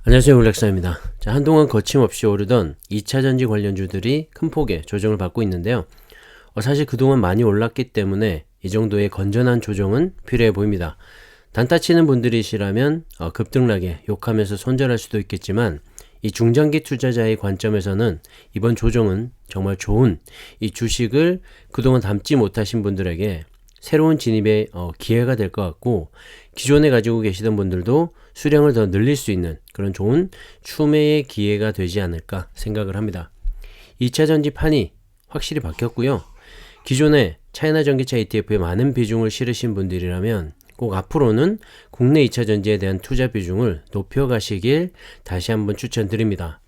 안녕하세요, 올렉사입니다. 한동안 거침없이 오르던 2차전지 관련주들이 큰 폭의 조정을 받고 있는데요. 사실 그동안 많이 올랐기 때문에 이 정도의 건전한 조정은 필요해 보입니다. 단타 치는 분들이시라면 급등락에 욕하면서 손절할 수도 있겠지만, 이 중장기 투자자의 관점에서는 이번 조정은 정말 좋은 이 주식을 그동안 담지 못하신 분들에게 새로운 진입의 기회가 될 것 같고, 기존에 가지고 계시던 분들도 수량을 더 늘릴 수 있는 그런 좋은 추매의 기회가 되지 않을까 생각을 합니다. 2차전지 판이 확실히 바뀌었고요. 기존에 차이나 전기차 ETF에 많은 비중을 실으신 분들이라면 꼭 앞으로는 국내 2차전지에 대한 투자 비중을 높여가시길 다시 한번 추천드립니다.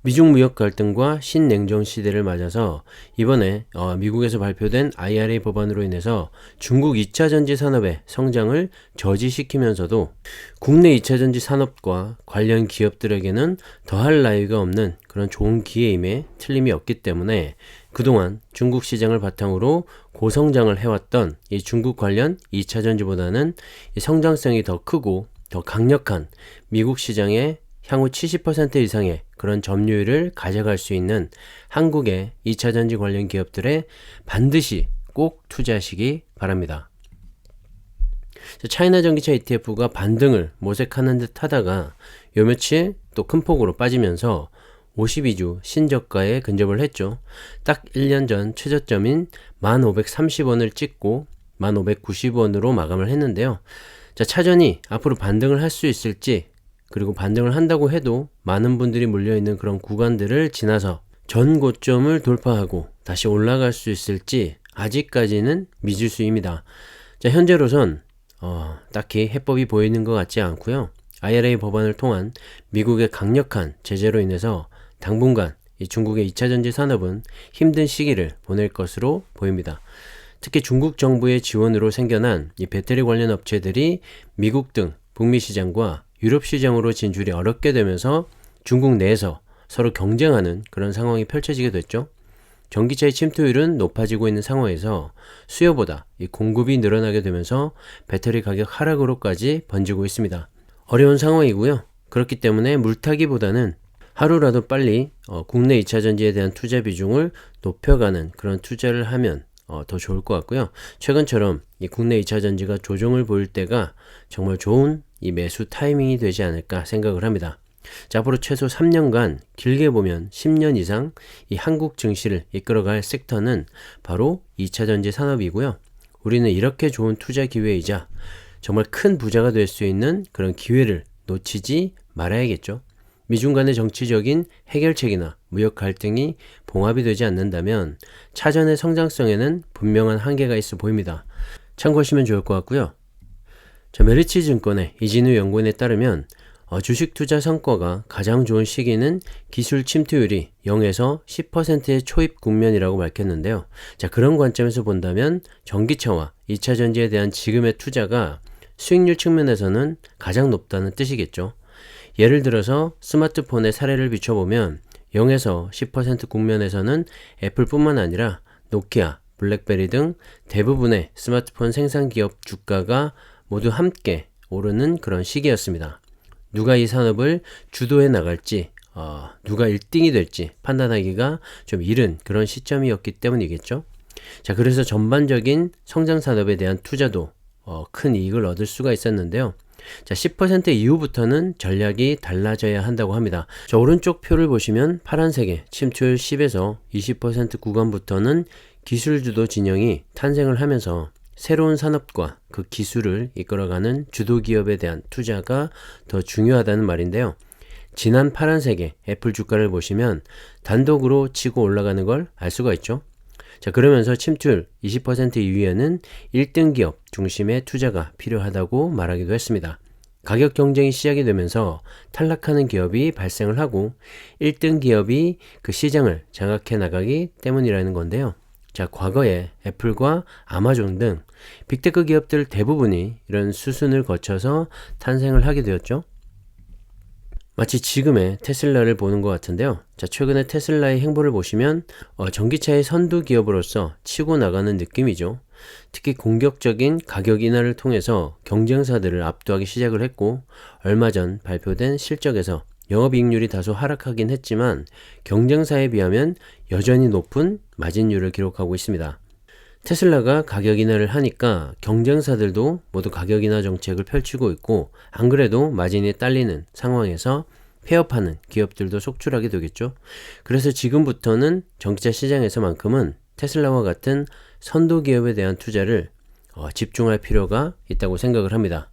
미중 무역 갈등과 신냉전 시대를 맞아서 이번에 미국에서 발표된 IRA 법안으로 인해서 중국 2차전지 산업의 성장을 저지시키면서도 국내 2차전지 산업과 관련 기업들에게는 더할 나위가 없는 그런 좋은 기회임에 틀림이 없기 때문에 그동안 중국 시장을 바탕으로 고성장을 해왔던 이 중국 관련 2차전지보다는 이 성장성이 더 크고 더 강력한 미국 시장의 향후 70% 이상의 그런 점유율을 가져갈 수 있는 한국의 2차전지 관련 기업들에 반드시 꼭 투자하시기 바랍니다. 차이나 전기차 ETF가 반등을 모색하는 듯 하다가 요 며칠 또 큰 폭으로 빠지면서 52주 신저가에 근접을 했죠. 딱 1년 전 최저점인 1530원을 찍고 1590원으로 마감을 했는데요. 차전이 앞으로 반등을 할 수 있을지, 그리고 반등을 한다고 해도 많은 분들이 몰려있는 그런 구간들을 지나서 전 고점을 돌파하고 다시 올라갈 수 있을지 아직까지는 미지수입니다. 현재로선 딱히 해법이 보이는 것 같지 않고요. IRA 법안을 통한 미국의 강력한 제재로 인해서 당분간 이 중국의 2차전지 산업은 힘든 시기를 보낼 것으로 보입니다. 특히 중국 정부의 지원으로 생겨난 이 배터리 관련 업체들이 미국 등 북미 시장과 유럽 시장으로 진출이 어렵게 되면서 중국 내에서 서로 경쟁하는 그런 상황이 펼쳐지게 됐죠. 전기차의 침투율은 높아지고 있는 상황에서 수요보다 이 공급이 늘어나게 되면서 배터리 가격 하락으로까지 번지고 있습니다. 어려운 상황이고요. 그렇기 때문에 물타기보다는 하루라도 빨리 국내 2차전지에 대한 투자 비중을 높여가는 그런 투자를 하면 더 좋을 것 같고요. 최근처럼 이 국내 2차전지가 조정을 보일 때가 정말 좋은 이 매수 타이밍이 되지 않을까 생각을 합니다. 앞으로 최소 3년간, 길게 보면 10년 이상 이 한국 증시를 이끌어갈 섹터는 바로 2차전지 산업이고요. 우리는 이렇게 좋은 투자 기회이자 정말 큰 부자가 될 수 있는 그런 기회를 놓치지 말아야겠죠. 미중 간의 정치적인 해결책이나 무역 갈등이 봉합이 되지 않는다면 차전의 성장성에는 분명한 한계가 있어 보입니다. 참고하시면 좋을 것 같고요. 메리츠증권의 이진우 연구원에 따르면 주식 투자 성과가 가장 좋은 시기는 기술 침투율이 0에서 10%의 초입 국면이라고 밝혔는데요. 그런 관점에서 본다면 전기차와 2차전지에 대한 지금의 투자가 수익률 측면에서는 가장 높다는 뜻이겠죠. 예를 들어서 스마트폰의 사례를 비춰보면 0에서 10% 국면에서는 애플뿐만 아니라 노키아, 블랙베리 등 대부분의 스마트폰 생산 기업 주가가 모두 함께 오르는 그런 시기였습니다. 누가 이 산업을 주도해 나갈지, 누가 1등이 될지 판단하기가 좀 이른 그런 시점이었기 때문이겠죠. 그래서 전반적인 성장 산업에 대한 투자도 큰 이익을 얻을 수가 있었는데요. 10% 이후부터는 전략이 달라져야 한다고 합니다. 오른쪽 표를 보시면 파란색의 침투율 10에서 20% 구간부터는 기술주도 진영이 탄생을 하면서 새로운 산업과 그 기술을 이끌어가는 주도 기업에 대한 투자가 더 중요하다는 말인데요. 진한 파란색의 애플 주가를 보시면 단독으로 치고 올라가는 걸 알 수가 있죠. 그러면서 침투율 20% 이후에는 1등 기업 중심의 투자가 필요하다고 말하기도 했습니다. 가격 경쟁이 시작이 되면서 탈락하는 기업이 발생을 하고 1등 기업이 그 시장을 장악해 나가기 때문이라는 건데요. 과거에 애플과 아마존 등 빅테크 기업들 대부분이 이런 수순을 거쳐서 탄생을 하게 되었죠. 마치 지금의 테슬라를 보는 것 같은데요. 최근에 테슬라의 행보를 보시면 전기차의 선두 기업으로서 치고 나가는 느낌이죠. 특히 공격적인 가격 인하를 통해서 경쟁사들을 압도하기 시작을 했고, 얼마 전 발표된 실적에서 영업이익률이 다소 하락하긴 했지만 경쟁사에 비하면 여전히 높은 마진율을 기록하고 있습니다. 테슬라가 가격 인하를 하니까 경쟁사들도 모두 가격 인하 정책을 펼치고 있고, 안 그래도 마진이 딸리는 상황에서 폐업하는 기업들도 속출하게 되겠죠. 그래서 지금부터는 전기차 시장에서만큼은 테슬라와 같은 선도 기업에 대한 투자를 집중할 필요가 있다고 생각을 합니다.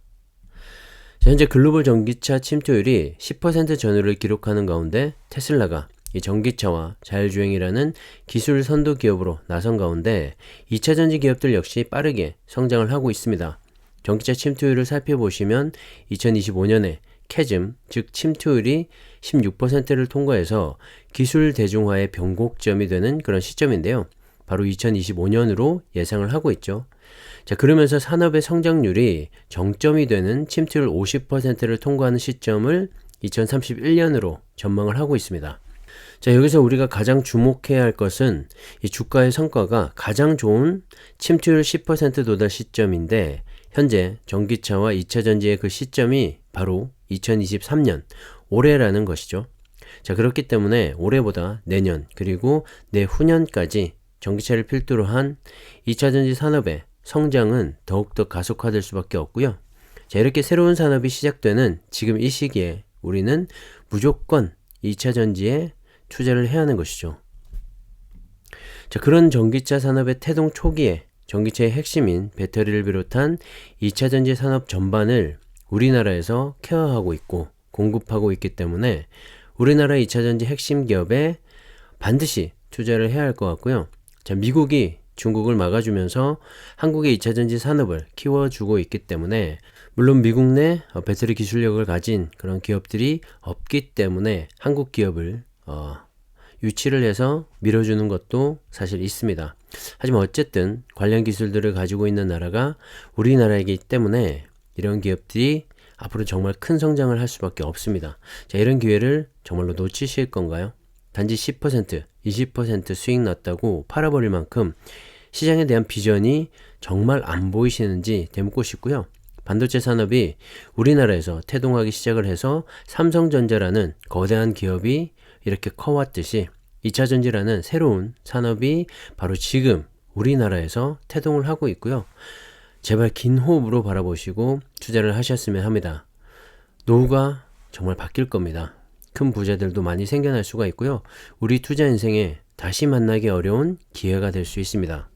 현재 글로벌 전기차 침투율이 10% 전후를 기록하는 가운데 테슬라가 이 전기차와 자율주행이라는 기술 선도 기업으로 나선 가운데 2차 전지 기업들 역시 빠르게 성장을 하고 있습니다. 전기차 침투율을 살펴보시면 2025년에 캐즘, 즉 침투율이 16%를 통과해서 기술 대중화의 변곡점이 되는 그런 시점인데요. 바로 2025년으로 예상을 하고 있죠. 자, 그러면서 산업의 성장률이 정점이 되는 침투율 50%를 통과하는 시점을 2031년으로 전망을 하고 있습니다. 자, 여기서 우리가 가장 주목해야 할 것은 이 주가의 성과가 가장 좋은 침투율 10% 도달 시점인데, 현재 전기차와 2차 전지의 그 시점이 바로 2023년 올해라는 것이죠. 자, 그렇기 때문에 올해보다 내년 그리고 내후년까지 전기차를 필두로 한 2차 전지 산업의 성장은 더욱더 가속화될 수밖에 없고요. 자, 이렇게 새로운 산업이 시작되는 지금 이 시기에 우리는 무조건 2차 전지에 투자를 해야 하는 것이죠. 자, 그런 전기차 산업의 태동 초기에 전기차의 핵심인 배터리를 비롯한 2차 전지 산업 전반을 우리나라에서 케어하고 있고 공급하고 있기 때문에 우리나라 2차 전지 핵심 기업에 반드시 투자를 해야 할 것 같고요. 자, 미국이 중국을 막아주면서 한국의 2차 전지 산업을 키워주고 있기 때문에, 물론 미국 내 배터리 기술력을 가진 그런 기업들이 없기 때문에 한국 기업을 유치를 해서 밀어주는 것도 사실 있습니다. 하지만 어쨌든 관련 기술들을 가지고 있는 나라가 우리나라이기 때문에 이런 기업들이 앞으로 정말 큰 성장을 할 수밖에 없습니다. 자, 이런 기회를 정말로 놓치실 건가요? 단지 10%, 20% 수익 났다고 팔아버릴 만큼 시장에 대한 비전이 정말 안 보이시는지 되묻고 싶고요. 반도체 산업이 우리나라에서 태동하기 시작을 해서 삼성전자라는 거대한 기업이 이렇게 커왔듯이 2차 전지라는 새로운 산업이 바로 지금 우리나라에서 태동을 하고 있고요. 제발 긴 호흡으로 바라보시고 투자를 하셨으면 합니다. 노후가 정말 바뀔 겁니다. 큰 부자들도 많이 생겨날 수가 있고요. 우리 투자 인생에 다시 만나기 어려운 기회가 될 수 있습니다.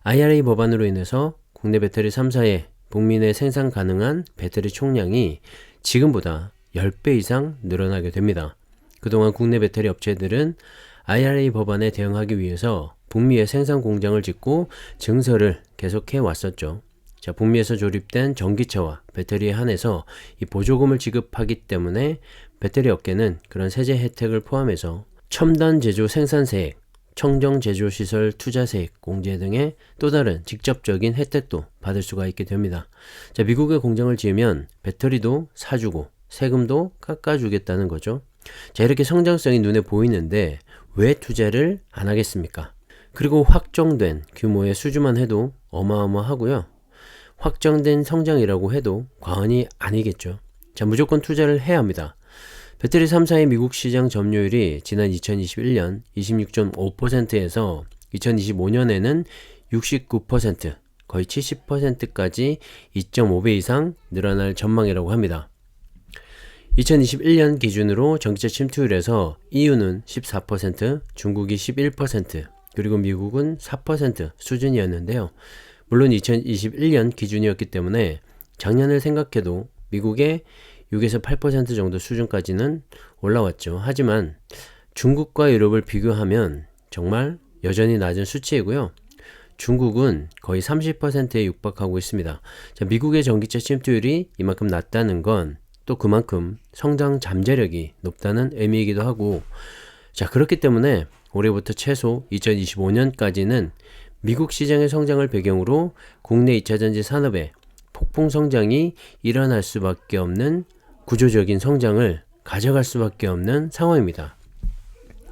IRA 법안으로 인해서 국내 배터리 3사의 북미 내 생산 가능한 배터리 총량이 지금보다 10배 이상 늘어나게 됩니다. 그동안 국내 배터리 업체들은 IRA 법안에 대응하기 위해서 북미에 생산 공장을 짓고 증설을 계속해 왔었죠. 자, 북미에서 조립된 전기차와 배터리에 한해서 이 보조금을 지급하기 때문에 배터리 업계는 그런 세제 혜택을 포함해서 첨단 제조 생산세액, 청정 제조 시설 투자세액 공제 등의 또 다른 직접적인 혜택도 받을 수가 있게 됩니다. 자, 미국에 공장을 지으면 배터리도 사주고 세금도 깎아주겠다는 거죠. 자, 이렇게 성장성이 눈에 보이는데 왜 투자를 안 하겠습니까? 그리고 확정된 규모의 수주만 해도 어마어마하고요. 확정된 성장이라고 해도 과언이 아니겠죠. 자, 무조건 투자를 해야 합니다. 배터리 3사의 미국 시장 점유율이 지난 2021년 26.5%에서 2025년에는 69%, 거의 70%까지 2.5배 이상 늘어날 전망이라고 합니다. 2021년 기준으로 전기차 침투율에서 EU는 14%, 중국이 11%, 그리고 미국은 4% 수준이었는데요. 물론 2021년 기준이었기 때문에 작년을 생각해도 미국의 6에서 8% 정도 수준까지는 올라왔죠. 하지만 중국과 유럽을 비교하면 정말 여전히 낮은 수치이고요. 중국은 거의 30%에 육박하고 있습니다. 자, 미국의 전기차 침투율이 이만큼 낮다는 건 또 그만큼 성장 잠재력이 높다는 의미이기도 하고, 자, 그렇기 때문에 올해부터 최소 2025년까지는 미국 시장의 성장을 배경으로 국내 2차전지 산업의 폭풍 성장이 일어날 수밖에 없는 구조적인 성장을 가져갈 수밖에 없는 상황입니다.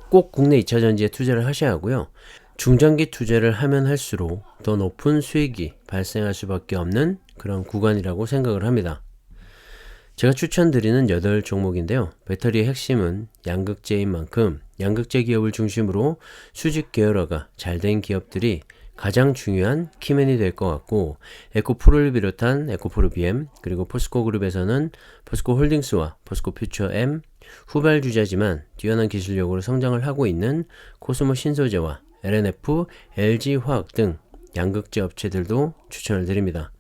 꼭 국내 2차전지에 투자를 하셔야 하고요. 중장기 투자를 하면 할수록 더 높은 수익이 발생할 수밖에 없는 그런 구간이라고 생각을 합니다. 제가 추천드리는 8종목인데요. 배터리의 핵심은 양극재인 만큼 양극재 기업을 중심으로 수직 계열화가 잘 된 기업들이 가장 중요한 키맨이 될 것 같고, 에코프로를 비롯한 에코프로 BM, 그리고 포스코그룹에서는 포스코홀딩스와 포스코퓨처M, 후발주자지만 뛰어난 기술력으로 성장을 하고 있는 코스모 신소재와 LNF, LG화학 등 양극재 업체들도 추천을 드립니다.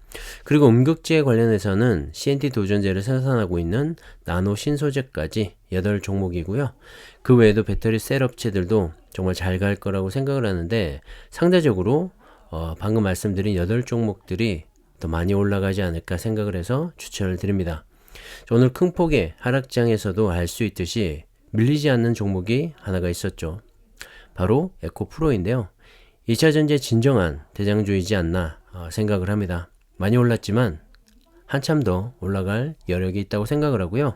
그리고 음극재 관련해서는 CNT 도전제를 생산하고 있는 나노 신소재까지 8종목이고요. 그 외에도 배터리 셀 업체들도 정말 잘 갈 거라고 생각을 하는데, 상대적으로 방금 말씀드린 8종목들이 더 많이 올라가지 않을까 생각을 해서 추천을 드립니다. 오늘 큰 폭의 하락장에서도 알 수 있듯이 밀리지 않는 종목이 하나가 있었죠. 바로 에코프로인데요. 2차전지의 진정한 대장주이지 않나 생각을 합니다. 많이 올랐지만 한참 더 올라갈 여력이 있다고 생각을 하고요.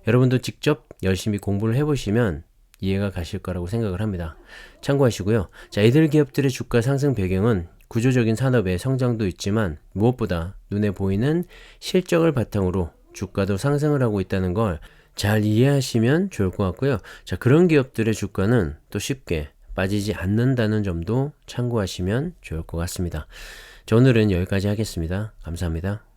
여러분도 직접 열심히 공부를 해보시면 이해가 가실 거라고 생각을 합니다. 참고하시고요. 자, 이들 기업들의 주가 상승 배경은 구조적인 산업의 성장도 있지만 무엇보다 눈에 보이는 실적을 바탕으로 주가도 상승을 하고 있다는 걸 잘 이해하시면 좋을 것 같고요. 자, 그런 기업들의 주가는 또 쉽게 빠지지 않는다는 점도 참고하시면 좋을 것 같습니다. 자, 오늘은 여기까지 하겠습니다. 감사합니다.